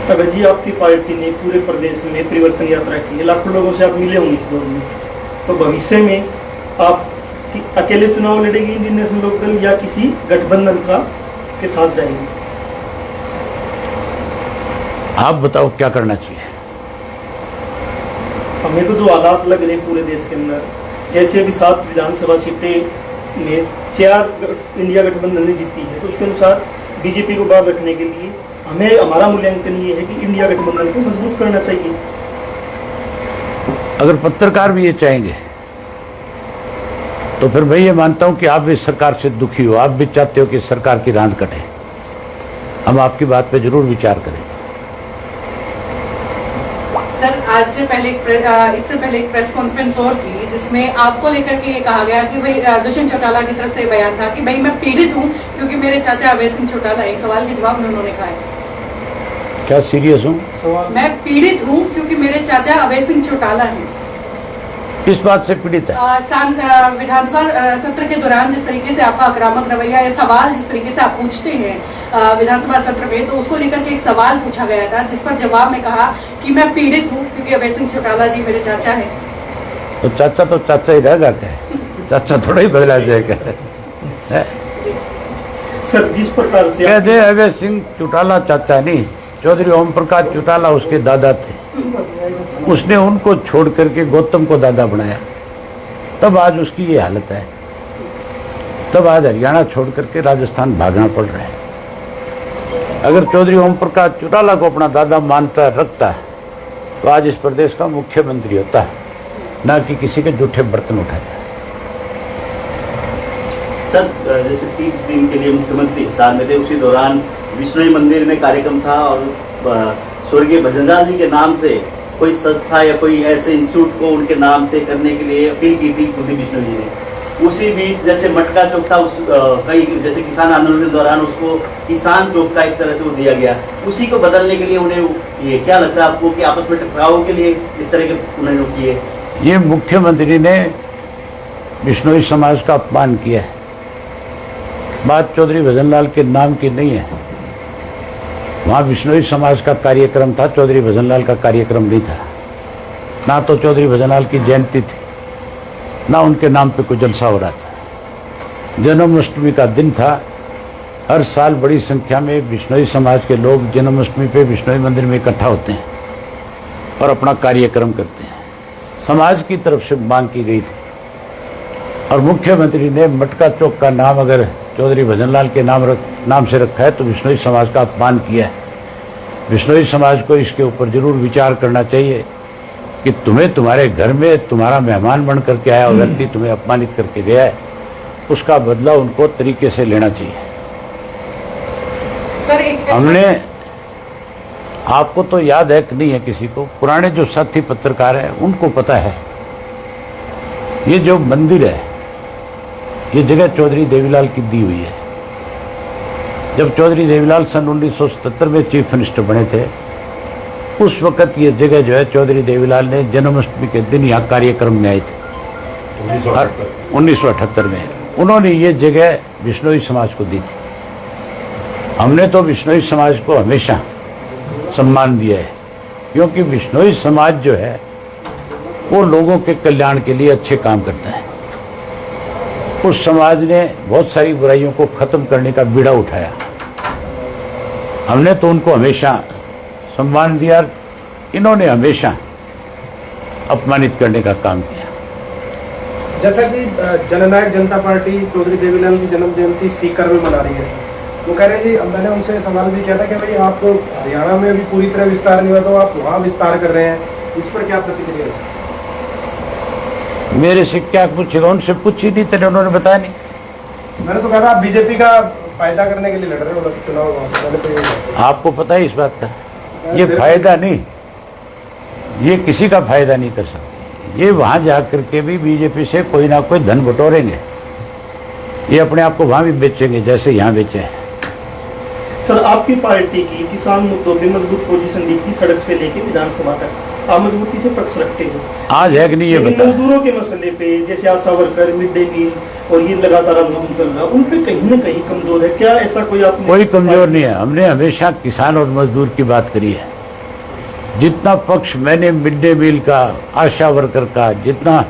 अगर जी आपकी पार्टी ने पूरे प्रदेश में परिवर्तन यात्रा की है, लाखों लोगों से आप मिले होंगे इस दौर में, तो भविष्य में आप अकेले चुनाव लड़ेंगे इंडियन नेशनल लोकदल या किसी गठबंधन का के साथ जाएंगे? आप बताओ क्या करना चाहिए? हमें तो जो हालात लग रहे पूरे देश के अंदर, जैसे अभी 7 विधानसभा सीटें में 4 इंडिया गठबंधन ने जीती है, तो उसके अनुसार बीजेपी को बाहर रखने के लिए हमें हमारा मूल्यांकन ये है कि इंडिया गठबंधन को मजबूत करना चाहिए। अगर पत्रकार भी ये चाहेंगे तो फिर मैं ये मानता हूं कि आप भी सरकार से दुखी हो, आप भी चाहते हो कि सरकार की रांद कटे। हम आपकी बात पे जरूर विचार करें। सर, आज से पहले इससे पहले एक प्रेस कॉन्फ्रेंस और की जिसमें आपको लेकर के ये कहा गया कि भाई दुष्यंत चौटाला की तरफ से बयान था कि भाई मैं पीड़ित हूं क्योंकि मेरे चाचा अभय सिंह चौटाला, एक सवाल के जवाब में उन्होंने कहा है। क्या सीरियस हूँ? मैं पीड़ित हूं क्योंकि मेरे चाचा अभय सिंह चौटाला हैं। किस बात से पीड़ित है? विधानसभा सत्र के दौरान जिस तरीके से आपका आक्रामक रवैया या सवाल जिस तरीके से आप पूछते हैं विधानसभा सत्र में, तो उसको लेकर के एक सवाल पूछा गया था जिस पर जवाब में कहा कि मैं पीड़ित हूं क्योंकि अभय सिंह चौटाला जी मेरे चाचा हैं। तो चाचा ही रह जाता है, चाचा थोड़ा ही बदला जाएगा। सर, जिस प्रकार से कह दे अभय सिंह चौटाला चाचा नहीं, चौधरी ओम प्रकाश चौटाला उसके दादा थे, उसने उनको छोड़ करके गौतम को दादा बनाया, तब आज उसकी ये हालत है। तब आज हरियाणा छोड़ करके राजस्थान भागना पड़ रहा है। अगर चौधरी ओम प्रकाश चौटाला को अपना दादा मानता रखता तो आज इस प्रदेश का मुख्यमंत्री होता, ना कि किसी के जूठे बर्तन उठाया। सर, जैसे 3 दिन के लिए मुख्यमंत्री हिसार में थे, उसी दौरान विष्णु मंदिर में कार्यक्रम था और स्वर्गीय भजनलाल जी के नाम से कोई संस्था या कोई ऐसे इंस्टीट्यूट को उनके नाम से करने के लिए अपील की थी खुद विष्णु जी ने। उसी बीच जैसे मटका चौक था, कई जैसे किसान आंदोलन के दौरान उसको किसान चौक का एक तरह से वो दिया गया, उसी को बदलने के लिए उन्हें ये क्या लगता है आपको कि आपस में टकराव के लिए इस तरह के उन्होंने किए? ये मुख्यमंत्री ने बिश्नोई समाज का अपमान किया है। बात चौधरी भजनलाल के नाम की नहीं है, वहाँ बिश्नोई समाज का कार्यक्रम था, चौधरी भजनलाल का कार्यक्रम नहीं था। ना तो चौधरी भजनलाल की जयंती थी, ना उनके नाम पे कोई जलसा हो रहा था। जन्माष्टमी का दिन था, हर साल बड़ी संख्या में बिश्नोई समाज के लोग जन्माष्टमी पे बिश्नोई मंदिर में इकट्ठा होते हैं और अपना कार्यक्रम करते हैं। समाज की तरफ से मांग की गई थी और मुख्यमंत्री ने मटका चौक का नाम अगर चौधरी भजनलाल के नाम से रखा है तो बिश्नोई समाज का अपमान किया है। बिश्नोई समाज को इसके ऊपर जरूर विचार करना चाहिए कि तुम्हें तुम्हारे घर में तुम्हारा मेहमान बन करके आया और व्यक्ति तुम्हें अपमानित करके गया है, उसका बदला उनको तरीके से लेना चाहिए। सर, हमने, आपको तो याद है कि नहीं है किसी को, पुराने जो साथी पत्रकार हैं उनको पता है, ये जो मंदिर है ये जगह चौधरी देवीलाल की दी हुई है। जब चौधरी देवीलाल सन 1977 में चीफ मिनिस्टर बने थे, उस वक्त ये जगह जो है चौधरी देवीलाल ने जन्माष्टमी के दिन यहाँ कार्यक्रम में आए थे 1978 में। उन्होंने ये जगह बिश्नोई समाज को दी थी। हमने तो बिश्नोई समाज को हमेशा सम्मान दिया है, क्योंकि बिश्नोई समाज जो है वो लोगों के कल्याण के लिए अच्छे काम करता है। उस समाज ने बहुत सारी बुराइयों को खत्म करने का बीड़ा उठाया। हमने तो उनको हमेशा सम्मान दिया, इन्होंने हमेशा अपमानित करने का काम किया। जैसा कि जननायक जनता पार्टी चौधरी देवीलाल की जन्म जयंती सीकर में मना रही है, वो कह रहे जी, मैंने उनसे सवाल भी किया था कि भाई आप तो हरियाणा में अभी पूरी तरह विस्तार नहीं हुआ, तो आप वहाँ विस्तार कर रहे हैं, इस पर क्या प्रतिक्रिया है? मेरे से क्या पूछेगा, उनसे पूछी नहीं थे, उन्होंने बताया नहीं। मैंने तो कहा था आप बीजेपी का फायदा करने के लिए लड़ रहे हो चुनाव। आपको पता है इस बात का, ये फायदा नहीं, ये किसी का फायदा नहीं कर सकते। ये वहां जाकर के भी बीजेपी से कोई ना कोई धन बटोरेंगे, ये अपने आप को वहां भी बेचेंगे जैसे यहाँ बेचे हैं। सर, आपकी पार्टी की किसान मुद्दों पे मजबूत पोजीशन दी थी, सड़क से लेके विधानसभा तक आप मजबूती से पक्ष रखते हैं। आज है कि नहीं ये बता। मजदूरों के मसले पे जैसे आशा वर्कर, मिड डे मील और ये लगातार आंदोलन चल रहा, उन पे कहीं न कहीं कमजोर है क्या? ऐसा कोई आपने? कोई कमजोर नहीं है, हमने हमेशा किसान और मजदूर की बात करी है। जितना पक्ष मैंने मिड डे मील का, आशा वर्कर का, जितना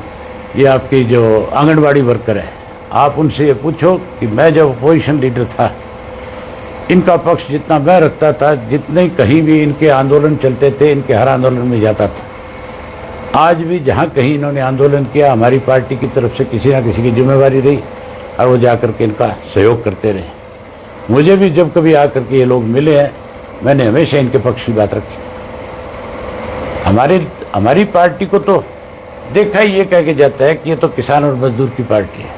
ये आपकी जो आंगनवाड़ी वर्कर है, आप उनसे ये पूछो कि मैं जब अपोजिशन लीडर था, इनका पक्ष जितना मैं रखता था, जितने कहीं भी इनके आंदोलन चलते थे, इनके हर आंदोलन में जाता था। आज भी जहाँ कहीं इन्होंने आंदोलन किया, हमारी पार्टी की तरफ से किसी ना किसी की जिम्मेवारी रही और वो जाकर के इनका सहयोग करते रहे। मुझे भी जब कभी आकर के ये लोग मिले हैं, मैंने हमेशा इनके पक्ष की बात रखी। हमारी पार्टी को तो देखा ही ये कह के जाता है कि ये तो किसान और मजदूर की पार्टी है।